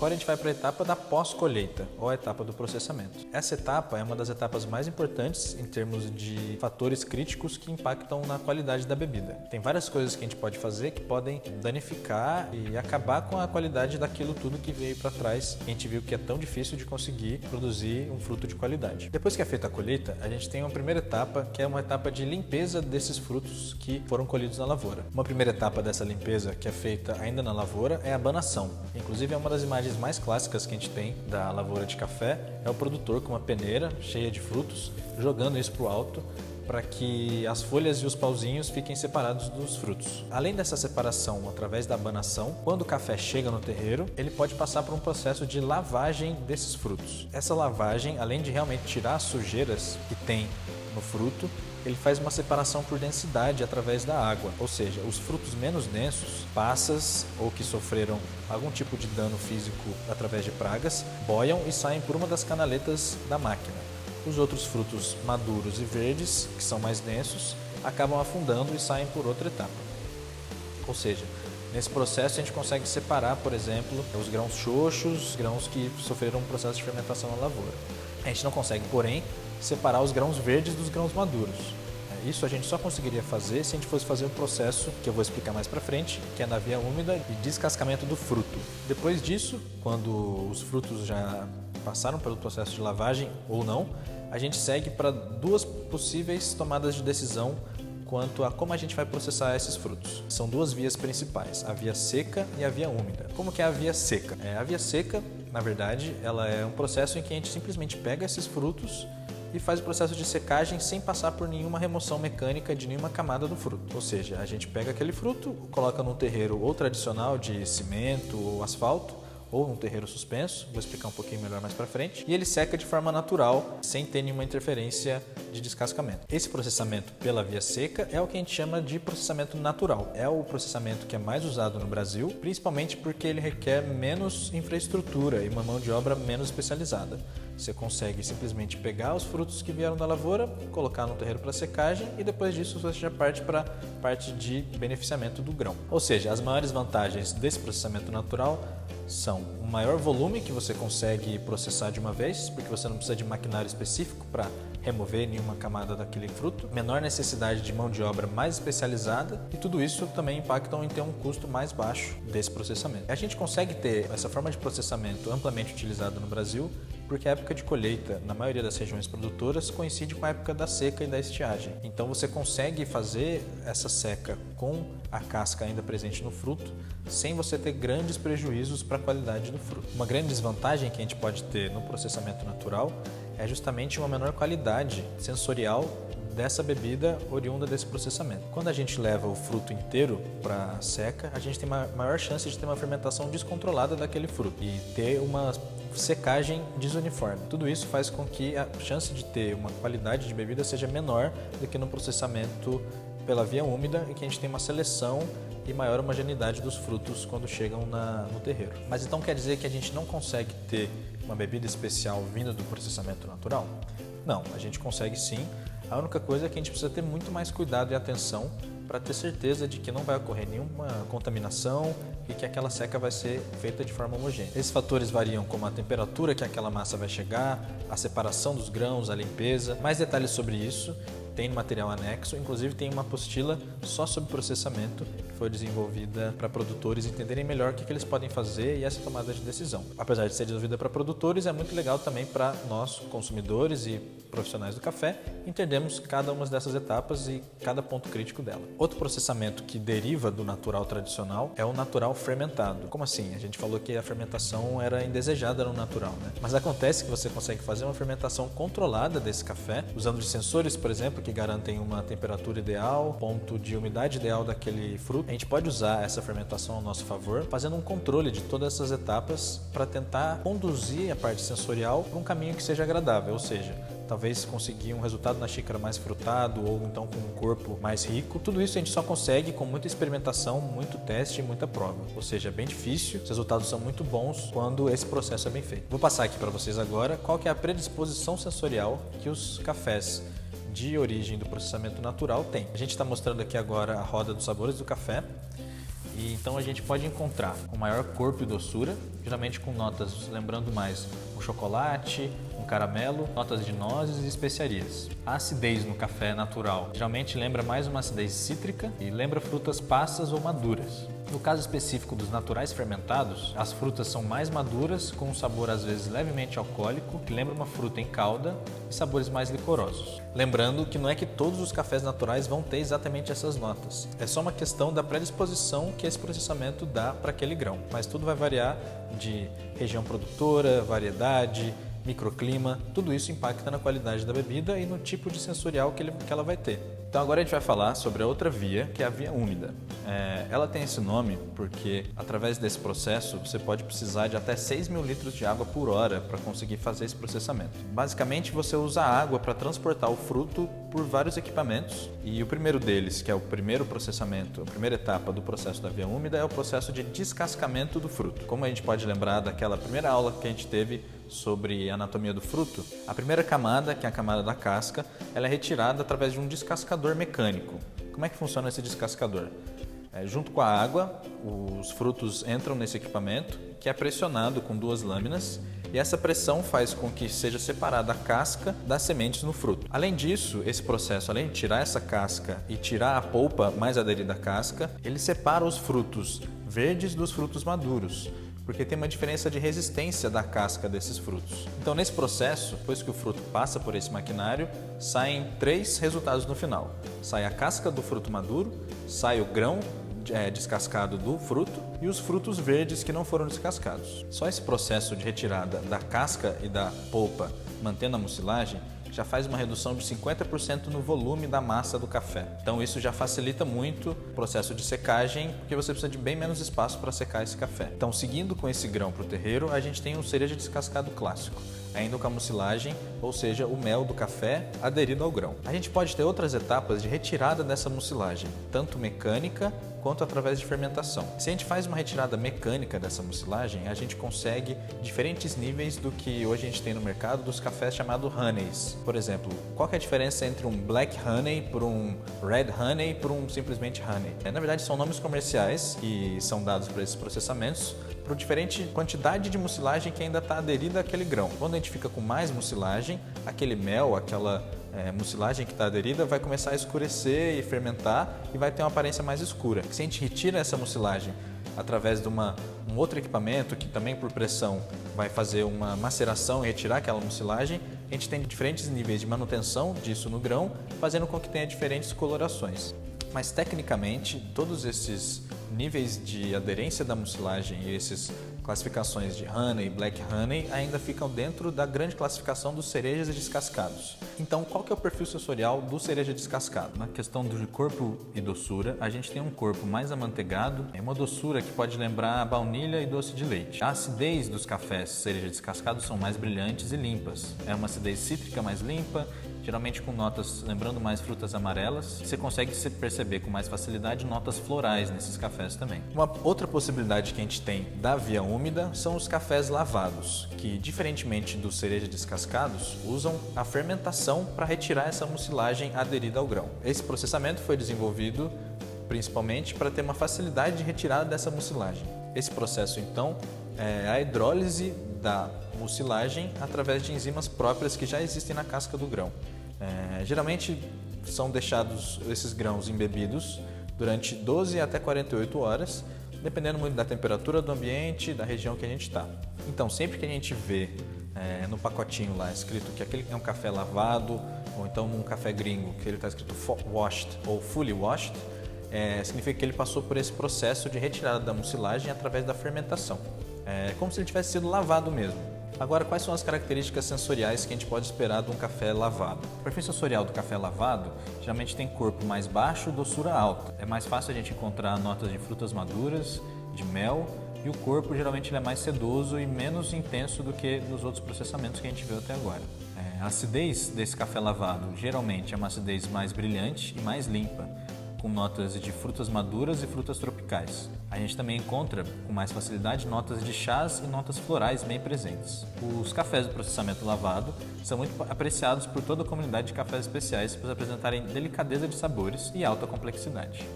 agora a gente vai para a etapa da pós-colheita, ou a etapa do processamento. Essa etapa é uma das etapas mais importantes em termos de fatores críticos que impactam na qualidade da bebida. Tem várias coisas que a gente pode fazer que podem danificar e acabar com a qualidade daquilo tudo que veio para trás. A gente viu que é tão difícil de conseguir produzir um fruto de qualidade. Depois que é feita a colheita, a gente tem uma primeira etapa, que é uma etapa de limpeza desses frutos que foram colhidos na lavoura. Uma primeira etapa dessa limpeza, que é feita ainda na lavoura, é a abanação. Inclusive, é uma das imagens mais clássicas que a gente tem da lavoura de café, é o produtor com uma peneira cheia de frutos, jogando isso para o alto, para que as folhas e os pauzinhos fiquem separados dos frutos. Além dessa separação através da abanação, quando o café chega no terreiro, ele pode passar por um processo de lavagem desses frutos. Essa lavagem, além de realmente tirar as sujeiras que tem no fruto, ele faz uma separação por densidade através da água, ou seja, os frutos menos densos, passas ou que sofreram algum tipo de dano físico através de pragas, boiam e saem por uma das canaletas da máquina. Os outros frutos maduros e verdes, que são mais densos, acabam afundando e saem por outra etapa. Ou seja, nesse processo a gente consegue separar, por exemplo, os grãos xoxos, grãos que sofreram um processo de fermentação na lavoura. A gente não consegue, porém, separar os grãos verdes dos grãos maduros. Isso a gente só conseguiria fazer se a gente fosse fazer um processo que eu vou explicar mais para frente, que é na via úmida e descascamento do fruto. Depois disso, quando os frutos já passaram pelo processo de lavagem ou não, a gente segue para duas possíveis tomadas de decisão quanto a como a gente vai processar esses frutos. São duas vias principais, a via seca e a via úmida. Como que é a via seca? A via seca, na verdade, ela é um processo em que a gente simplesmente pega esses frutos e faz o processo de secagem sem passar por nenhuma remoção mecânica de nenhuma camada do fruto. Ou seja, a gente pega aquele fruto, coloca num terreiro ou tradicional de cimento ou asfalto, ou num terreiro suspenso, vou explicar um pouquinho melhor mais para frente, e ele seca de forma natural, sem ter nenhuma interferência de descascamento. Esse processamento pela via seca é o que a gente chama de processamento natural. É o processamento que é mais usado no Brasil, principalmente porque ele requer menos infraestrutura e uma mão de obra menos especializada. Você consegue simplesmente pegar os frutos que vieram da lavoura, colocar no terreiro para secagem e depois disso você já parte para a parte de beneficiamento do grão. Ou seja, as maiores vantagens desse processamento natural são um maior volume que você consegue processar de uma vez, porque você não precisa de maquinário específico para remover nenhuma camada daquele fruto, menor necessidade de mão de obra mais especializada e tudo isso também impacta em ter um custo mais baixo desse processamento. A gente consegue ter essa forma de processamento amplamente utilizada no Brasil porque a época de colheita, na maioria das regiões produtoras, coincide com a época da seca e da estiagem. Então você consegue fazer essa seca com a casca ainda presente no fruto, sem você ter grandes prejuízos para a qualidade do fruto. Uma grande desvantagem que a gente pode ter no processamento natural é justamente uma menor qualidade sensorial dessa bebida oriunda desse processamento. Quando a gente leva o fruto inteiro para seca, a gente tem uma maior chance de ter uma fermentação descontrolada daquele fruto e ter uma secagem desuniforme. Tudo isso faz com que a chance de ter uma qualidade de bebida seja menor do que no processamento pela via úmida, em que a gente tem uma seleção e maior homogeneidade dos frutos quando chegam no terreiro. Mas então quer dizer que a gente não consegue ter uma bebida especial vinda do processamento natural? Não, a gente consegue sim. A única coisa é que a gente precisa ter muito mais cuidado e atenção para ter certeza de que não vai ocorrer nenhuma contaminação e que aquela seca vai ser feita de forma homogênea. Esses fatores variam como a temperatura que aquela massa vai chegar, a separação dos grãos, a limpeza. Mais detalhes sobre isso tem no material anexo, inclusive tem uma apostila só sobre processamento que foi desenvolvida para produtores entenderem melhor o que eles podem fazer e essa tomada de decisão. Apesar de ser desenvolvida para produtores, é muito legal também para nós, consumidores e profissionais do café, entendermos cada uma dessas etapas e cada ponto crítico dela. Outro processamento que deriva do natural tradicional é o natural fermentado. Como assim? A gente falou que a fermentação era indesejada no natural, né? Mas acontece que você consegue fazer uma fermentação controlada desse café, usando de sensores, por exemplo, que garantem uma temperatura ideal, ponto de umidade ideal daquele fruto. A gente pode usar essa fermentação ao nosso favor, fazendo um controle de todas essas etapas para tentar conduzir a parte sensorial para um caminho que seja agradável, ou seja, talvez conseguir um resultado na xícara mais frutado ou então com um corpo mais rico. Tudo isso a gente só consegue com muita experimentação, muito teste e muita prova. Ou seja, é bem difícil, os resultados são muito bons quando esse processo é bem feito. Vou passar aqui para vocês agora qual que é a predisposição sensorial que os cafés de origem do processamento natural têm. A gente está mostrando aqui agora a roda dos sabores do café e então a gente pode encontrar um maior corpo e doçura, geralmente com notas lembrando mais um chocolate, um caramelo, notas de nozes e especiarias. A acidez no café natural geralmente lembra mais uma acidez cítrica e lembra frutas passas ou maduras. No caso específico dos naturais fermentados, as frutas são mais maduras, com um sabor às vezes levemente alcoólico, que lembra uma fruta em calda, e sabores mais licorosos. Lembrando que não é que todos os cafés naturais vão ter exatamente essas notas. É só uma questão da predisposição que esse processamento dá para aquele grão. Mas tudo vai variar de região produtora, variedade, microclima, tudo isso impacta na qualidade da bebida e no tipo de sensorial que ela vai ter. Então agora a gente vai falar sobre a outra via, que é a via úmida. Ela tem esse nome porque através desse processo você pode precisar de até 6.000 litros de água por hora para conseguir fazer esse processamento. Basicamente você usa água para transportar o fruto por vários equipamentos e o primeiro deles, que é o primeiro processamento, a primeira etapa do processo da via úmida é o processo de descascamento do fruto. Como a gente pode lembrar daquela primeira aula que a gente teve sobre a anatomia do fruto, a primeira camada, que é a camada da casca, ela é retirada através de um descascador mecânico. Como é que funciona esse descascador? Junto com a água, os frutos entram nesse equipamento, que é pressionado com 2 lâminas, e essa pressão faz com que seja separada a casca das sementes no fruto. Além disso, esse processo, além de tirar essa casca e tirar a polpa mais aderida à casca, ele separa os frutos verdes dos frutos maduros, porque tem uma diferença de resistência da casca desses frutos. Então, nesse processo, depois que o fruto passa por esse maquinário, saem 3 resultados no final. Sai a casca do fruto maduro, sai o grão descascado do fruto e os frutos verdes que não foram descascados. Só esse processo de retirada da casca e da polpa, mantendo a mucilagem, já faz uma redução de 50% no volume da massa do café. Então isso já facilita muito o processo de secagem, porque você precisa de bem menos espaço para secar esse café. Então, seguindo com esse grão para o terreiro, a gente tem um cereja descascado clássico, ainda com a mucilagem, ou seja, o mel do café aderido ao grão. A gente pode ter outras etapas de retirada dessa mucilagem, tanto mecânica quanto através de fermentação. Se a gente faz uma retirada mecânica dessa mucilagem, a gente consegue diferentes níveis do que hoje a gente tem no mercado dos cafés chamados honeys. Por exemplo, qual que é a diferença entre um black honey por um red honey por um simplesmente honey? Na verdade, são nomes comerciais que são dados para esses processamentos por diferente quantidade de mucilagem que ainda está aderida àquele grão. Quando a gente fica com mais mucilagem, aquele mel, aquela mucilagem que está aderida vai começar a escurecer e fermentar e vai ter uma aparência mais escura. Se a gente retira essa mucilagem através de um outro equipamento que também por pressão vai fazer uma maceração e retirar aquela mucilagem, a gente tem diferentes níveis de manutenção disso no grão, fazendo com que tenha diferentes colorações. Mas tecnicamente, todos esses níveis de aderência da mucilagem e essas classificações de honey e black honey ainda ficam dentro da grande classificação dos cerejas e descascados. Então, qual que é o perfil sensorial do cereja descascado? Na questão de corpo e doçura, a gente tem um corpo mais amanteigado, uma doçura que pode lembrar baunilha e doce de leite. A acidez dos cafés cereja descascados são mais brilhantes e limpas. É uma acidez cítrica mais limpa, geralmente com notas lembrando mais frutas amarelas. Você consegue perceber com mais facilidade notas florais nesses cafés também. Uma outra possibilidade que a gente tem da via úmida são os cafés lavados, que diferentemente dos cereja descascados, usam a fermentação para retirar essa mucilagem aderida ao grão. Esse processamento foi desenvolvido principalmente para ter uma facilidade de retirada dessa mucilagem. Esse processo então é a hidrólise da mucilagem através de enzimas próprias que já existem na casca do grão. Geralmente são deixados esses grãos embebidos durante 12 até 48 horas, dependendo muito da temperatura do ambiente, da região que a gente está. Então, sempre que a gente vê no pacotinho lá escrito que aquele é um café lavado, ou então num café gringo que ele está escrito washed ou fully washed, significa que ele passou por esse processo de retirada da mucilagem através da fermentação. É como se ele tivesse sido lavado mesmo. Agora, quais são as características sensoriais que a gente pode esperar de um café lavado? O perfil sensorial do café lavado geralmente tem corpo mais baixo e doçura alta. É mais fácil a gente encontrar notas de frutas maduras, de mel, e o corpo geralmente ele é mais sedoso e menos intenso do que nos outros processamentos que a gente viu até agora. A acidez desse café lavado geralmente é uma acidez mais brilhante e mais limpa, com notas de frutas maduras e frutas tropicais. A gente também encontra com mais facilidade notas de chás e notas florais bem presentes. Os cafés do processamento lavado são muito apreciados por toda a comunidade de cafés especiais por apresentarem delicadeza de sabores e alta complexidade.